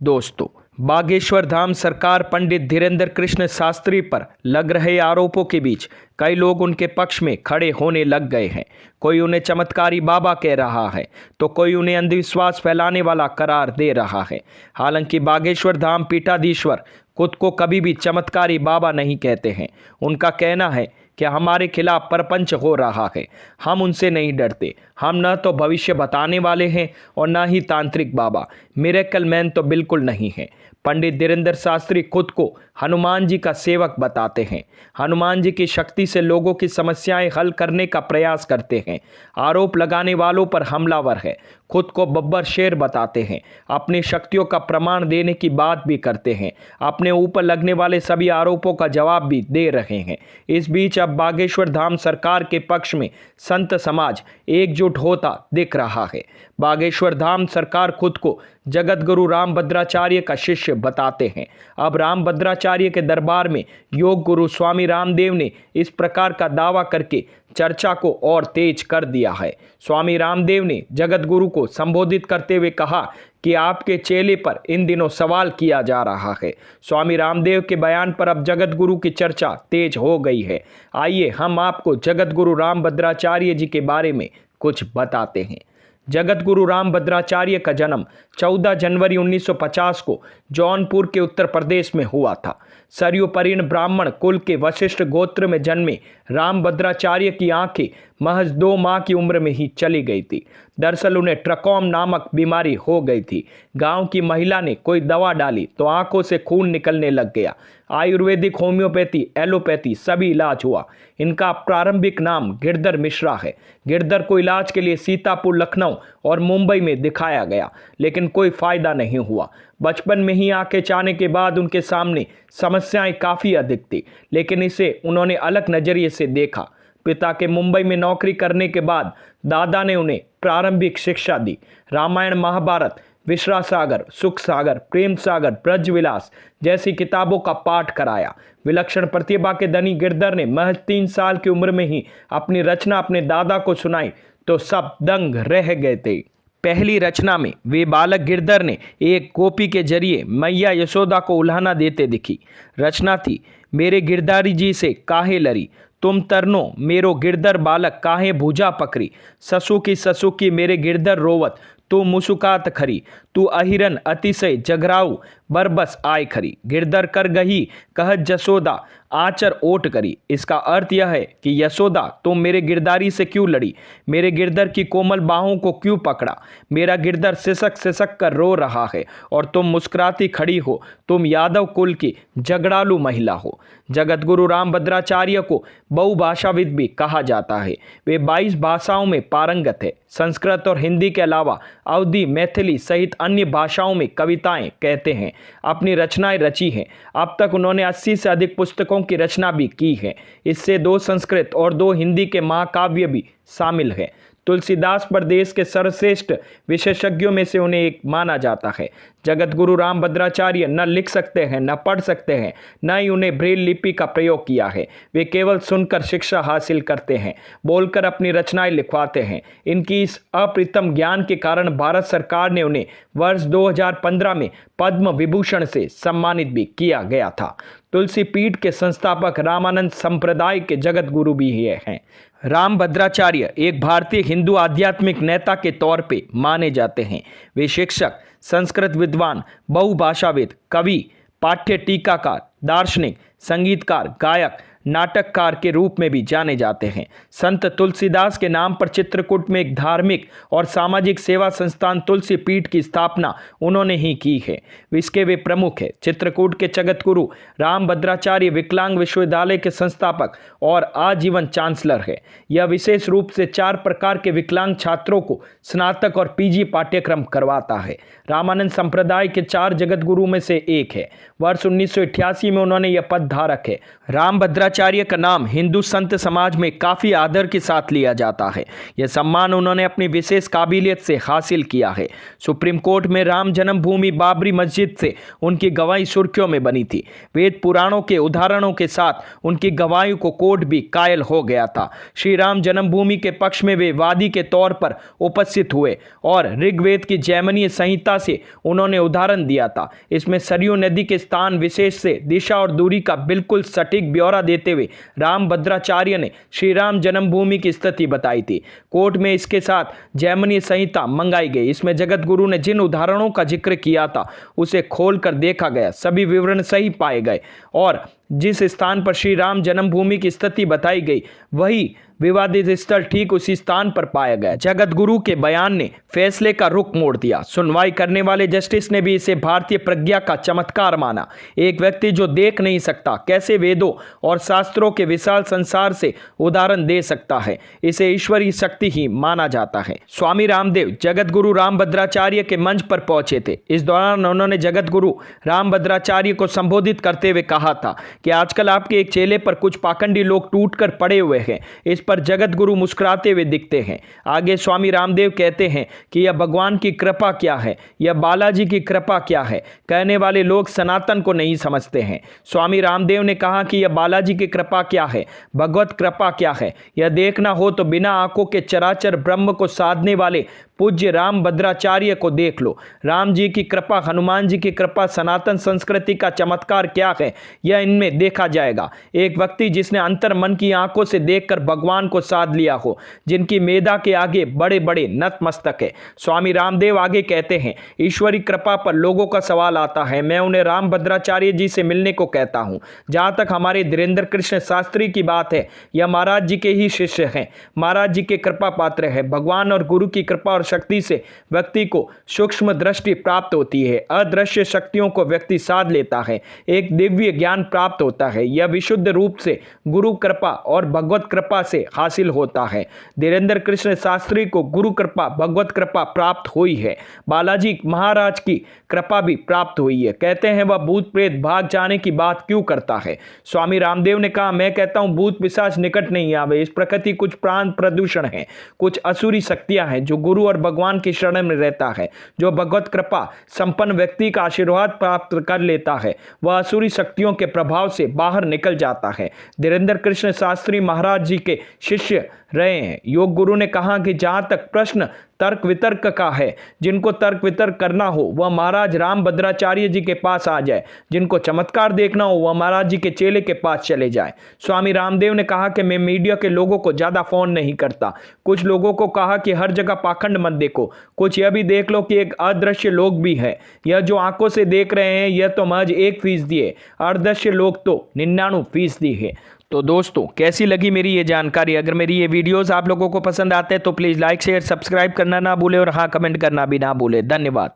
दोस्तों, बागेश्वर धाम सरकार पंडित धीरेंद्र कृष्ण शास्त्री पर लग रहे आरोपों के बीच कई लोग उनके पक्ष में खड़े होने लग गए हैं। कोई उन्हें चमत्कारी बाबा कह रहा है तो कोई उन्हें अंधविश्वास फैलाने वाला करार दे रहा है। हालांकि बागेश्वर धाम पीठाधीश्वर खुद को कभी भी चमत्कारी बाबा नहीं कहते हैं। उनका कहना है कि हमारे खिलाफ परपंच हो रहा है, हम उनसे नहीं डरते। हम न तो भविष्य बताने वाले हैं और न ही तांत्रिक बाबा, मिरेकल मैन तो बिल्कुल नहीं है। पंडित धीरेंद्र शास्त्री खुद को हनुमान जी का सेवक बताते हैं। हनुमान जी की शक्ति से लोगों की समस्याएं हल करने का प्रयास करते हैं। आरोप लगाने वालों पर हमलावर है। खुद को बब्बर शेर बताते हैं। अपनी शक्तियों का प्रमाण देने की बात भी करते हैं। अपने ऊपर लगने वाले सभी आरोपों का जवाब भी दे रहे हैं। इस बीच अब बागेश्वर धाम सरकार के पक्ष में संत समाज एकजुट होता दिख रहा है। बागेश्वर धाम सरकार खुद को जगत गुरु रामभद्राचार्य का शिष्य बताते हैं। अब रामभद्राचार्य के दरबार में योग गुरु स्वामी रामदेव ने इस प्रकार का दावा करके चर्चा को और तेज कर दिया है। स्वामी रामदेव ने जगत गुरु को संबोधित करते हुए कहा कि आपके चेले पर इन दिनों सवाल किया जा रहा है। स्वामी रामदेव के बयान पर अब जगत गुरु की चर्चा तेज हो गई है। आइए हम आपको जगत गुरु रामभद्राचार्य जी के बारे में कुछ बताते हैं। जगत गुरु रामभद्राचार्य का जन्म 14 जनवरी 1950 को जौनपुर के उत्तर प्रदेश में हुआ था। सरयू परिण ब्राह्मण कुल के वशिष्ठ गोत्र में जन्मे रामभद्राचार्य की आंखें महज 2 माह की उम्र में ही चली गई थी। दरअसल उन्हें ट्रकोम नामक बीमारी हो गई थी। गांव की महिला ने कोई दवा डाली तो आंखों से खून निकलने लग गया। आयुर्वेदिक, होम्योपैथी, एलोपैथी सभी इलाज हुआ। इनका प्रारंभिक नाम गिरधर मिश्रा है। गिरधर को इलाज के लिए सीतापुर, लखनऊ और मुंबई में दिखाया गया, लेकिन कोई फायदा नहीं हुआ। बचपन में ही आंखें चाहने के बाद उनके सामने समस्याएं काफ़ी अधिक थी, लेकिन इसे उन्होंने अलग नज़रिए से देखा। पिता के मुंबई में नौकरी करने के बाद दादा ने उन्हें प्रारंभिक शिक्षा दी। रामायण, महाभारत, विश्रा सागर, सुख सागर, प्रेम सागर, ब्रजविलास जैसी किताबों का पाठ कराया। विलक्षण प्रतिभा के धनी गिरधर ने महज 3 साल की उम्र में ही अपनी रचना अपने दादा को सुनाई तो सब दंग रह गए थे। पहली रचना में वे बालक गिरधर ने एक गोपी के जरिए मैया यशोदा को उल्हाना देते दिखी। रचना थी, मेरे गिरधारी जी से काहे लरी, तुम तरनो मेरो गिरधर बालक काहे भुजा पकड़ी, ससु की मेरे गिरधर रोवत तू मुसुकात खरी, तू अहिरन अतिशय जगराऊ बरबस आय खरी, गिरधर कर गही कहत जसोदा आचर ओट करी। इसका अर्थ यह है कि यशोदा तुम मेरे गिरधारी से क्यों लड़ी, मेरे गिरधर की कोमल बाहों को क्यों पकड़ा, मेरा गिरधर सिसक सिसक कर रो रहा है और तुम मुस्कुराती खड़ी हो, तुम यादव कुल की झगड़ालू महिला हो। जगत गुरु रामभद्राचार्य को बहुभाषाविद भी कहा जाता है। वे 22 भाषाओं में पारंगत है। संस्कृत और हिंदी के अलावा अवधी, मैथिली सहित अन्य भाषाओं में कविताएं कहते हैं, अपनी रचनाएं रची हैं। अब तक उन्होंने 80 से अधिक पुस्तकों की रचना भी की है। इससे 2 संस्कृत और 2 हिंदी के महाकाव्य भी शामिल है। तुलसीदास पर देश के सर्वश्रेष्ठ विशेषज्ञों में से उन्हें एक माना जाता है। जगत गुरु रामभद्राचार्य न लिख सकते हैं, न पढ़ सकते हैं, न ही उन्हें ब्रेल लिपि का प्रयोग किया है। वे केवल सुनकर शिक्षा हासिल करते हैं, बोलकर अपनी रचनाएं लिखवाते हैं। इनकी इस अप्रतिम ज्ञान के कारण भारत सरकार ने उन्हें वर्ष 2015 में पद्म विभूषण से सम्मानित भी किया गया था। तुलसी पीठ के संस्थापक रामानंद संप्रदाय के जगत गुरु भी हैं। रामभद्राचार्य एक भारतीय हिंदू आध्यात्मिक नेता के तौर पे माने जाते हैं। वे शिक्षक, संस्कृत विद्वान, बहुभाषाविद, कवि, पाठ्य टीकाकार, दार्शनिक, संगीतकार, गायक, नाटककार के रूप में भी जाने जाते हैं। संत तुलसीदास के नाम पर चित्रकूट में एक धार्मिक और सामाजिक सेवा संस्थान तुलसी पीठ की स्थापना उन्होंने ही की है। इसके वे प्रमुख हैं। चित्रकूट के जगत गुरु रामभद्राचार्य विकलांग विश्वविद्यालय के संस्थापक और आजीवन चांसलर है। यह विशेष रूप से 4 प्रकार के विकलांग छात्रों को स्नातक और पीजी पाठ्यक्रम करवाता है। रामानंद संप्रदाय के 4 जगत गुरु में से एक है। वर्ष 1988 में उन्होंने यह पद धारक है। रामभद्राचार्य रामभद्राचार्य का नाम हिंदू संत समाज में काफ़ी आदर के साथ लिया जाता है। यह सम्मान उन्होंने अपनी विशेष काबिलियत से हासिल किया है। सुप्रीम कोर्ट में राम जन्मभूमि बाबरी मस्जिद से उनकी गवाही सुर्खियों में बनी थी। वेद पुराणों के उदाहरणों के साथ उनकी गवाही को कोर्ट भी कायल हो गया था। श्री राम जन्मभूमि के पक्ष में वे वादी के तौर पर उपस्थित हुए और ऋग्वेद की जैमिनी संहिता से उन्होंने उदाहरण दिया था। इसमें सरयू नदी के स्थान विशेष से दिशा और दूरी का बिल्कुल सटीक ब्यौरा देते हुए रामभद्राचार्य ने श्री राम जन्मभूमि की स्थिति बताई थी। कोर्ट में इसके साथ जैमिनी संहिता मंगाई गई। इसमें जगत गुरु ने जिन उदाहरणों का जिक्र किया था उसे खोलकर देखा गया। सभी विवरण सही पाए गए और जिस स्थान पर श्री राम जन्मभूमि की स्थिति बताई गई वही विवादित स्थल ठीक उसी स्थान पर पाया गया। जगत गुरु के बयान ने फैसले का रुख मोड़ दिया। सुनवाई करने वाले जस्टिस ने भी इसे भारतीय प्रज्ञा का चमत्कार माना। एक व्यक्ति जो देख नहीं सकता कैसे वेदों और शास्त्रों के विशाल संसार से उदाहरण दे सकता है, इसे ईश्वरीय शक्ति ही माना जाता है। स्वामी रामदेव जगत गुरु रामभद्राचार्य के मंच पर पहुंचे थे। इस दौरान उन्होंने जगत गुरु रामभद्राचार्य को संबोधित करते हुए कहा था कि आजकल आपके एक चेले पर कुछ पाखंडी लोग टूटकर पड़े हुए हैं। इस पर जगत गुरु मुस्कुराते हुए दिखते हैं। आगे स्वामी रामदेव कहते हैं कि यह भगवान की कृपा क्या है, यह बालाजी की कृपा क्या है। कहने वाले लोग सनातन को नहीं समझते हैं। स्वामी रामदेव ने कहा कि यह बालाजी की कृपा क्या है, भगवत कृपा क्या है। यह देखना हो तो बिना आंखों के चराचर ब्रह्म को साधने वाले पूज्य रामभद्राचार्य को देख लो। राम जी की कृपा, हनुमान जी की कृपा, सनातन संस्कृति का चमत्कार क्या है, यह इनमें देखा जाएगा। एक व्यक्ति जिसने अंतर मन की आंखों से देखकर भगवान को साध लिया हो, जिनकी मेधा के आगे बड़े बड़े नतमस्तक है। स्वामी रामदेव आगे कहते हैं, ईश्वरी कृपा पर लोगों का सवाल आता है। मैं उन्हें रामभद्राचार्य जी से मिलने को कहता हूँ। जहाँ तक हमारे धीरेंद्र कृष्ण शास्त्री की बात है, यह महाराज जी के ही शिष्य हैं, महाराज जी के कृपा पात्र है। भगवान और गुरु की कृपा और शक्ति से व्यक्ति को सूक्ष्म दृष्टि प्राप्त होती है। अदृश्य शक्तियों को व्यक्ति साध लेता है। एक दिव्य ज्ञान प्राप्त होता है। यह विशुद्ध रूप से गुरु कृपा और भगवत कृपा से हासिल होता है। धीरेंद्र कृष्ण शास्त्री को गुरु कृपा, भगवत कृपा प्राप्त हुई है। बालाजी महाराज की कृपा भी प्राप्त हुई है। कहते हैं वह भूत प्रेत भाग जाने की बात क्यों करता है। स्वामी रामदेव ने कहा, मैं कहता हूं भूत पिशाच निकट नहीं आवे। इस प्रकृति कुछ प्राण प्रदूषण है, कुछ असुरी शक्तियां हैं। जो गुरु और भगवान की शरण में रहता है, जो भगवत कृपा संपन्न व्यक्ति का आशीर्वाद प्राप्त कर लेता है, वह असुरी शक्तियों के प्रभाव से बाहर निकल जाता है। धीरेंद्र कृष्ण शास्त्री महाराज जी के शिष्य रहे हैं। योग गुरु ने कहा कि जहां तक प्रश्न तर्क वितर्क का है, जिनको तर्क वितर्क करना हो वह महाराज रामभद्राचार्य जी के पास आ जाए। जिनको चमत्कार देखना हो वह महाराज जी के चेले के पास चले जाए। स्वामी रामदेव ने कहा कि मैं मीडिया के लोगों को ज्यादा फोन नहीं करता। कुछ लोगों को कहा कि हर जगह पाखंड मत देखो, कुछ यह भी देख लो कि एक अदृश्य लोग भी है। यह जो आंखों से देख रहे हैं यह तो महज 1% है, अदृश्य लोग तो 99% है। तो दोस्तों, कैसी लगी मेरी ये जानकारी? अगर मेरी ये वीडियोस आप लोगों को पसंद आते हैं तो प्लीज़ लाइक शेयर सब्सक्राइब करना ना भूले और हाँ, कमेंट करना भी ना भूले। धन्यवाद।